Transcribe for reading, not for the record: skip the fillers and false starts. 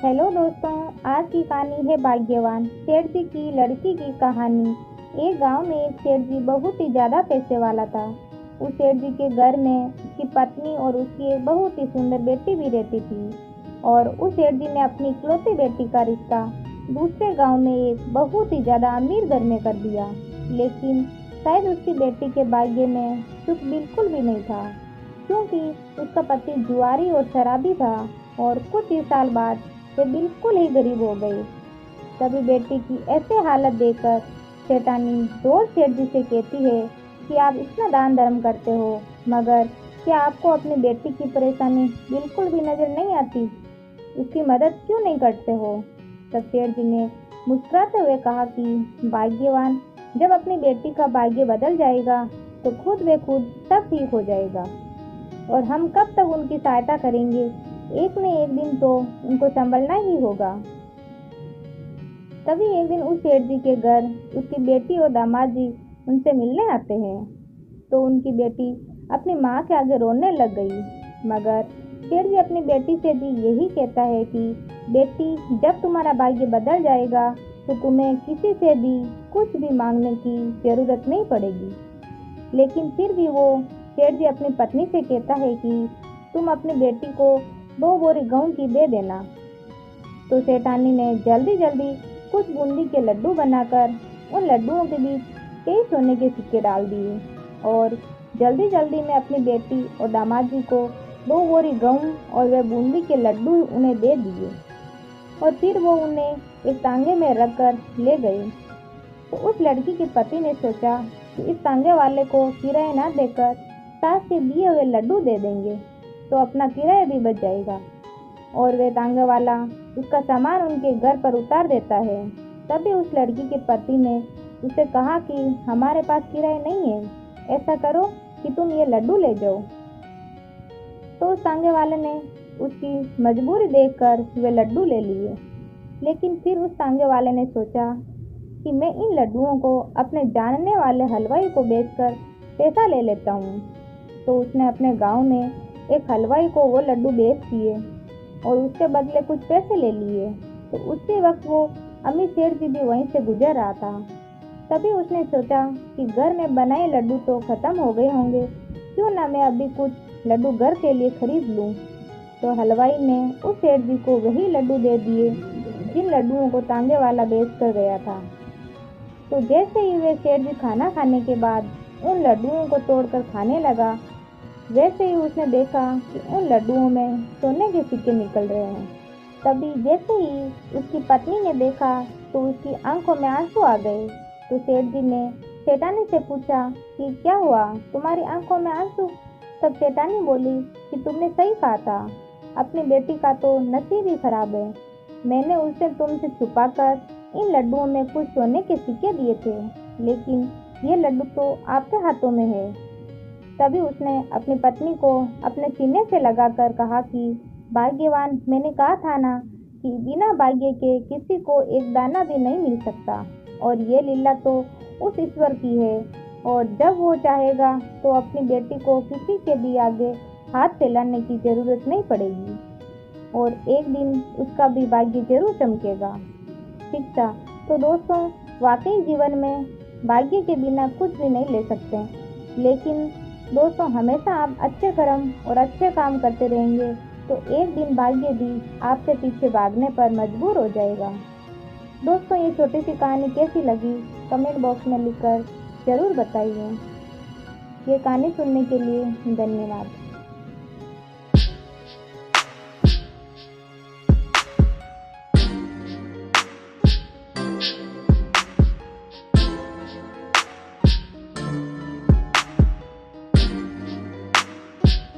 Hello दोस्तों, आज की कहानी है भाग्यवान सेठ जी की लड़की की कहानी। एक गांव में एक सेठ जी बहुत ही ज़्यादा पैसे वाला था। उस सेठ जी के घर में उसकी पत्नी और उसकी एक बहुत ही सुंदर बेटी भी रहती थी। और उस सेठ जी ने अपनी इकलौती बेटी का रिश्ता दूसरे गांव में एक बहुत ही ज़्यादा अमीर घर में कर दिया। लेकिन शायद उसकी बेटी के भाग्य में सुख बिल्कुल भी नहीं था, क्योंकि उसका पति जुआरी और शराबी था। और कुछ ही साल बाद वे बिल्कुल ही गरीब हो गए। तभी बेटी की ऐसे हालत देखकर सेठानी रोज सेठ जी से कहती है कि आप इतना दान धर्म करते हो, मगर क्या आपको अपनी बेटी की परेशानी बिल्कुल भी नजर नहीं आती? उसकी मदद क्यों नहीं करते हो? तब सेठ जी ने मुस्कुराते हुए कहा कि भाग्यवान जब अपनी बेटी का भाग्य बदल जाएगा तो खुद ब खुद सब ठीक हो जाएगा, और हम कब तक उनकी सहायता करेंगे? एक न एक दिन तो उनको संभलना ही होगा। तभी एक दिन उस सेठ जी के घर उसकी बेटी और दामाद जी उनसे मिलने आते हैं। तो उनकी बेटी अपनी माँ के आगे रोने लग गई। मगर सेठ जी अपनी बेटी से भी यही कहता है कि बेटी, जब तुम्हारा भाग्य बदल जाएगा तो तुम्हें किसी से भी कुछ भी मांगने की जरूरत नहीं पड़ेगी। लेकिन फिर भी वो सेठ जी अपनी पत्नी से कहता है कि तुम अपनी बेटी को 2 बोरी गेहूं की दे देना। तो सेठानी ने जल्दी जल्दी कुछ बूंदी के लड्डू बनाकर उन लड्डुओं के बीच कई सोने के सिक्के डाल दिए, और जल्दी जल्दी में अपनी बेटी और दामाद जी को 2 बोरी गेहूं और वे बूंदी के लड्डू उन्हें दे दिए। और फिर वो उन्हें एक तांगे में रखकर ले गए। तो उस लड़की के पति ने सोचा कि इस तांगे वाले को किराया ना देकर सास के दिए हुए लड्डू दे देंगे तो अपना किराया भी बच जाएगा। और वे तांगे वाला उसका सामान उनके घर पर उतार देता है। तभी उस लड़की के पति ने उसे कहा कि हमारे पास किराया नहीं है, ऐसा करो कि तुम ये लड्डू ले जाओ। तो उस तांगे वाले ने उसकी मजबूरी देखकर वे लड्डू ले लिए। लेकिन फिर उस तांगे वाले ने सोचा कि मैं इन लड्डुओं को अपने जानने वाले हलवाई को बेचकर पैसा ले लेता हूँ। तो उसने अपने गांव में एक हलवाई को वो लड्डू बेच दिए और उसके बदले कुछ पैसे ले लिए। तो उसी वक्त वो अमीर सेठ जी भी वहीं से गुजर रहा था। तभी उसने सोचा कि घर में बनाए लड्डू तो खत्म हो गए होंगे, क्यों ना मैं अभी कुछ लड्डू घर के लिए खरीद लूँ। तो हलवाई ने उस सेठ जी को वही लड्डू दे दिए जिन लड्डुओं को तांगे वाला बेच कर गया था। तो जैसे ही वे सेठ जी खाना खाने के बाद उन लड्डुओं को तोड़कर खाने लगा, वैसे ही उसने देखा कि उन लड्डुओं में सोने के सिक्के निकल रहे हैं। तभी जैसे ही उसकी पत्नी ने देखा तो उसकी आंखों में आंसू आ गए। तो सेठ जी ने सेठानी से पूछा कि क्या हुआ, तुम्हारी आंखों में आंसू? तब सेठानी बोली कि तुमने सही कहा था, अपनी बेटी का तो नसीब ही खराब है। मैंने उसे तुमसे छुपाकर इन लड्डुओं में कुछ सोने के सिक्के दिए थे, लेकिन ये लड्डू तो आपके हाथों में है। तभी उसने अपनी पत्नी को अपने सीने से लगाकर कहा कि भाग्यवान, मैंने कहा था ना कि बिना भाग्य के किसी को एक दाना भी नहीं मिल सकता, और ये लीला तो उस ईश्वर की है, और जब वो चाहेगा तो अपनी बेटी को किसी के भी आगे हाथ फैलाने की जरूरत नहीं पड़ेगी, और एक दिन उसका भी भाग्य जरूर चमकेगा। शिक्षा। तो दोस्तों, वाकई जीवन में भाग्य के बिना कुछ भी नहीं ले सकते, लेकिन दोस्तों हमेशा आप अच्छे कर्म और अच्छे काम करते रहेंगे तो एक दिन भाग्य भी आपसे पीछे भागने पर मजबूर हो जाएगा। दोस्तों, ये छोटी सी कहानी कैसी लगी कमेंट बॉक्स में लिखकर ज़रूर बताइए। ये कहानी सुनने के लिए धन्यवाद।